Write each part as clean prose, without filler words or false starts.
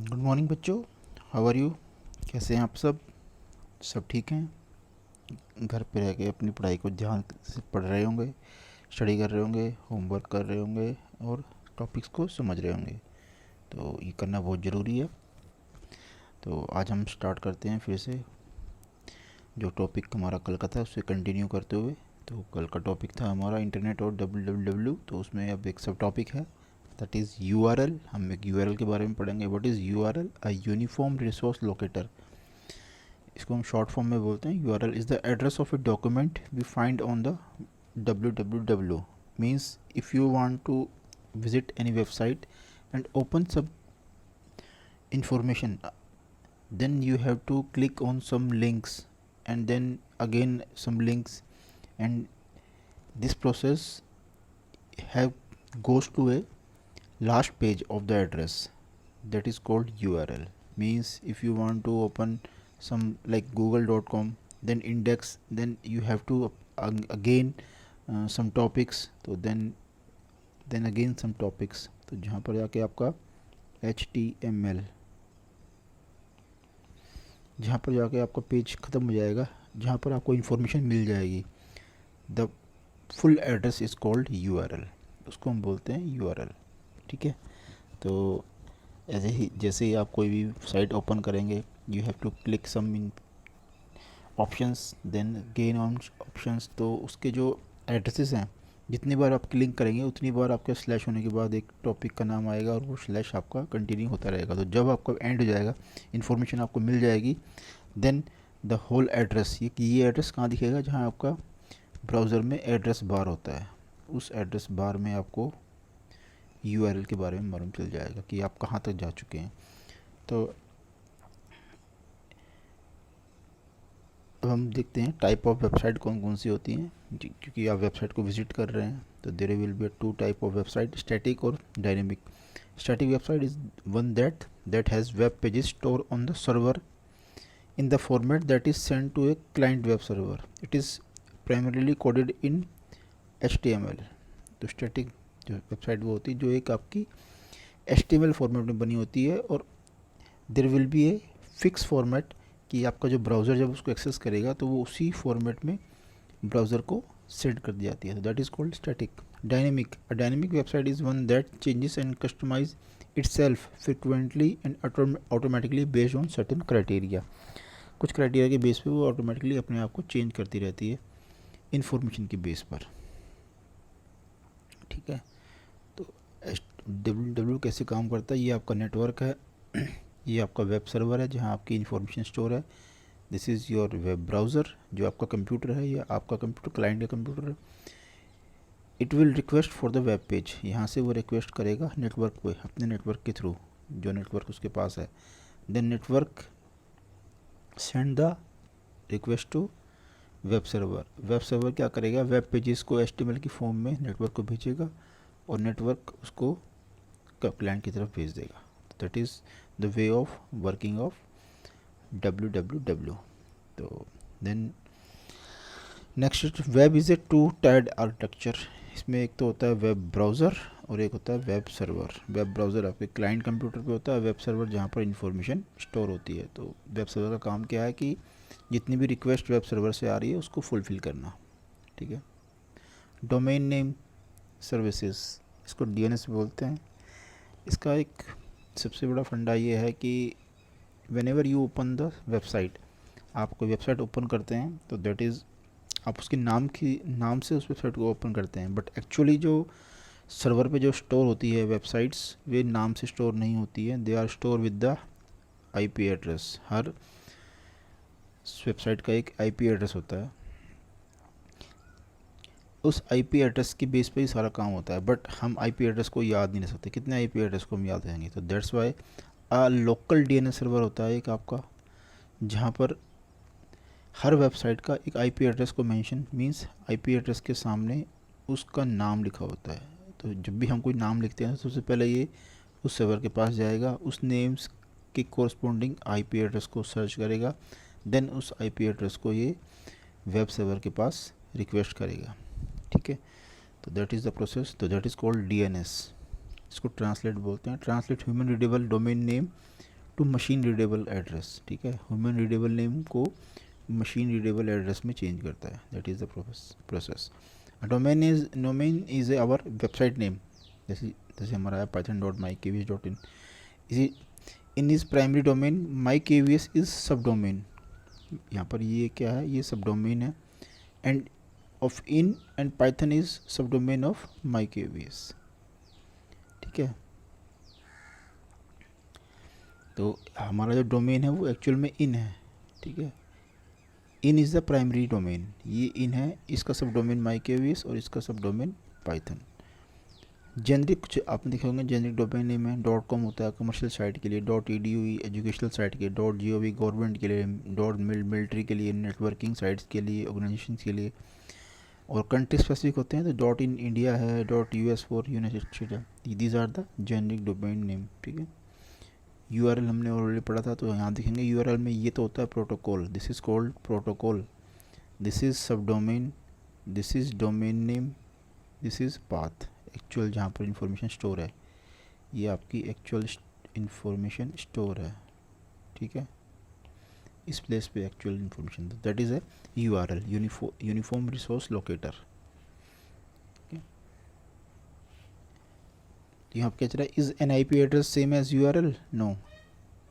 Good morning बच्चों, how are you? कैसे हैं आप सब ठीक हैं? घर पे रह के अपनी पढ़ाई को ध्यान से पढ़ रहे होंगे, स्टडी कर रहे होंगे, होमवर्क कर रहे होंगे और टॉपिक्स को समझ रहे होंगे। तो ये करना बहुत ज़रूरी है। तो आज हम स्टार्ट करते हैं फिर से। जो टॉपिक हमारा कल का था उससे कंटिन्यू करते हुए। तो कल का टॉपिक था हमारा इंटरनेट और www। तो उसमें अब एक सब टॉपिक है, दैट इज़ URL। हम एक URL के बारे में पढ़ेंगे। What is URL? A uniform resource locator. इसको हम शॉर्ट फॉर्म में बोलते हैं। URL is the address of a document we find on the www। Means if you want to visit any website and open some information, then you have to click on some links and then again some links, and this process have goes to a last page of the address, that is called URL. Means if you want to open some like google.com, then index, then you have to again some topics, तो then again some topics। तो जहाँ पर जाके आपका HTML, जहाँ पर जाके आपका पेज ख़त्म हो जाएगा, जहाँ पर आपको इन्फॉर्मेशन मिल जाएगी, the full address is called URL। उसको हम बोलते हैं URL। ठीक है। तो ऐसे ही जैसे ही आप कोई भी साइट ओपन करेंगे, you have to click some in options, then gain on options. तो उसके जो एड्रेसेस हैं, जितनी बार आप क्लिक करेंगे उतनी बार आपके स्लैश होने के बाद एक टॉपिक का नाम आएगा और वो स्लैश आपका कंटिन्यू होता रहेगा। तो जब आपका एंड हो जाएगा, इन्फॉर्मेशन आपको मिल जाएगी, देन द होल एड्रेस, ये एड्रेस कहाँ दिखेगा? जहाँ आपका ब्राउज़र में एड्रेस बार होता है, उस एड्रेस बार में आपको URL के बारे में मालूम चल जाएगा कि आप कहाँ तक जा चुके हैं। तो अब हम देखते हैं टाइप ऑफ वेबसाइट कौन कौन सी होती हैं। क्योंकि आप वेबसाइट को विजिट कर रहे हैं, तो there will be two type of website, static और dynamic. Static website is one that has web pages store on the server in the format that is sent to a client web server. It is primarily coded in HTML। तो static जो website वो होती है जो एक आपकी HTML format में बनी होती है, और देर will be a fix format कि आपका जो ब्राउज़र जब उसको एक्सेस करेगा तो वो उसी फॉर्मेट में ब्राउज़र को सेट कर दी जाती है। That is called static. Dynamic, a dynamic website is one that changes and customize itself frequently and automatically based on certain criteria। कुछ क्राइटेरिया के बेस पे वो ऑटोमेटिकली अपने आप को चेंज करती रहती है इन्फॉर्मेशन के बेस पर। ठीक है। तो www कैसे काम करता है? ये आपका नेटवर्क है, ये आपका वेब सर्वर है जहाँ आपकी इन्फॉर्मेशन स्टोर है। This is your web browser, जो आपका कंप्यूटर है या आपका कंप्यूटर क्लाइंट का कंप्यूटर है। It will request for the web page, यहाँ से वो रिक्वेस्ट करेगा नेटवर्क पे, अपने नेटवर्क के थ्रू, जो नेटवर्क उसके पास है। Then network send the request to web server. Web server क्या करेगा? वेब पेजेस को HTML की फॉर्म में नेटवर्क को भेजेगा और नेटवर्क उसको क्लाइंट की तरफ भेज देगा। That is the way of working of www। तो then next, web is a two tiered architecture. इसमें एक तो होता है वेब ब्राउज़र और एक होता है वेब सर्वर। वेब ब्राउज़र आपके क्लाइंट कंप्यूटर पे होता है, वेब सर्वर जहाँ पर इंफॉर्मेशन स्टोर होती है। तो वेब सर्वर का काम क्या है कि जितनी भी रिक्वेस्ट वेब सर्वर से आ रही है उसको फुलफ़िल करना। ठीक है। डोमेन नेम सर्विसेज, इसको DNS बोलते हैं। इसका एक सबसे बड़ा फंडा ये है कि when ever you open the website, आप कोई वेबसाइट ओपन करते हैं तो दैट इज़ आप उसके नाम से उस वेबसाइट को ओपन करते हैं, बट एक्चुअली जो सर्वर पे जो स्टोर होती है वेबसाइट्स, वे नाम से स्टोर नहीं होती है, they are store with the IP address. हर वेबसाइट का एक IP एड्रेस होता है, उस IP एड्रेस के बेस पे ही सारा काम होता है। बट हम IP एड्रेस को याद नहीं रख सकते, कितने IP एड्रेस को हम याद रहेंगे? तो that's why a local DNS server होता है एक आपका, जहाँ पर हर वेबसाइट का एक IP एड्रेस को मेंशन, मींस IP एड्रेस के सामने उसका नाम लिखा होता है। तो जब भी हम कोई नाम लिखते हैं तो सबसे पहले ये उस सर्वर के पास जाएगा, उस नेम्स के कोरस्पॉन्डिंग IP एड्रेस को सर्च करेगा, देन उस IP एड्रेस को ये वेब सर्वर के पास रिक्वेस्ट करेगा। ठीक है। तो दैट इज़ द प्रोसेस। तो दैट इज़ कॉल्ड DNS। इसको ट्रांसलेट बोलते हैं, translate human readable domain name to machine readable address, ठीक है, ह्यूमन रीडेबल नेम को मशीन रीडेबल एड्रेस में चेंज करता है, that is the process. Domain is our website name, जैसे जैसे हमारा है python.mykvs.in, इसी in is primary domain, mykvs is sub domain, यहाँ पर ये क्या है, ये सब डोमेन है, end of in and Python is sub domain of mykvs, ठीक है। तो हमारा जो डोमेन है वो एक्चुअल में इन है, ठीक है, in is the primary domain, ये इन है, इसका सब डोमेन mykvs और इसका सब डोमेन पाइथन। जेनरिक कुछ आपने देखे होंगे, जेनरिक डोमेन नेम है, .com होता है कमर्शियल साइट के लिए, .edu एजुकेशनल साइट के लिए, .gov गवर्नमेंट के लिए, मिलिट्री के लिए, नेटवर्किंग साइट्स के लिए, ऑर्गेनाइजेशन के लिए, और कंट्री स्पेसिफिक होते हैं तो .in इंडिया है, .us फॉर यूनाइटेड स्टेट है, these are the generic domain name, ठीक है। URL हमने ऑलरेडी पढ़ा था, तो यहाँ देखेंगे URL में ये तो होता है protocol, this is called protocol, this is sub domain, this is domain name, this is path, actual जहाँ पर इंफॉर्मेशन स्टोर है, ये आपकी एक्चुअल इंफॉर्मेशन स्टोर है, ठीक है, इस प्लेस पे actual information, that is a URL, uniform resource locator. यहाँ पर क्या चल रहा है, is an IP address same as URL? No,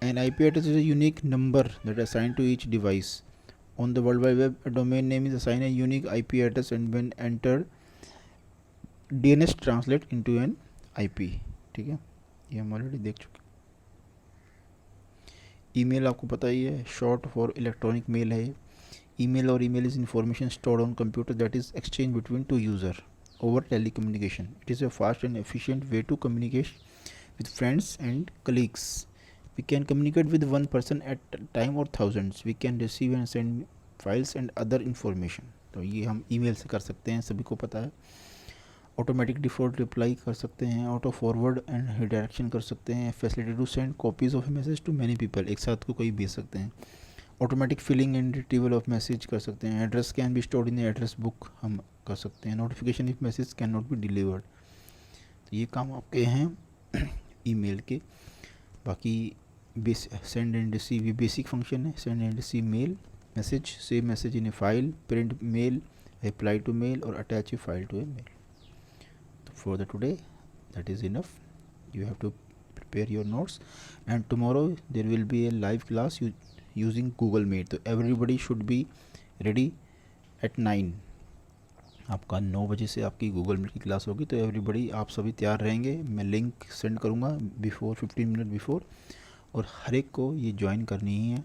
an IP address is a unique number that is assigned to each device. On the World Wide Web, a domain name is assigned a unique IP address and when entered, DNS translate into an IP, ठीक है, ये हम already देख चुके। Email आपको पता ही है, short for electronic mail है। ईमेल और email is information stored on computer that is exchange between two user over telecommunication. It is a fast and efficient way to communicate with friends and colleagues. We can communicate with one person at a time or thousands. We can receive and send files and other information. तो ये हम email से कर सकते हैं, सभी को पता है। ऑटोमेटिक डिफ़ॉल्ट रिप्लाई कर सकते हैं, ऑटो फॉरवर्ड एंड रिडायरेक्शन कर सकते हैं, facility to send copies of message to many people, एक साथ को कोई भेज सकते हैं, automatic filing and retrieval of message कर सकते हैं, address can be stored in address book हम कर सकते हैं, notification if message can not be delivered. तो ये काम आपके हैं ईमेल के। बाकी सेंड एंड रिसीव ये बेसिक फंक्शन है, send and receive mail message, save message in A file, print mail, reply to mail और attach a file to a mail. तो for the today that is enough, you have to prepare your notes and tomorrow there will be a live class using Google Meet. तो everybody should be ready at 9, आपका 9 बजे से आपकी Google meet की class होगी, तो everybody आप सभी तैयार रहेंगे। मैं लिंक सेंड करूँगा बिफोर 15 मिनट बिफोर, और हर एक को ये ज्वाइन करनी ही है,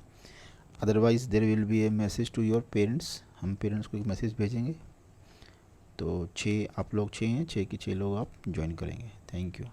otherwise there will be a message to your parents, हम पेरेंट्स को एक मैसेज भेजेंगे। तो 6 आप लोग 6 हैं, 6 के 6 लोग आप ज्वाइन करेंगे। Thank you.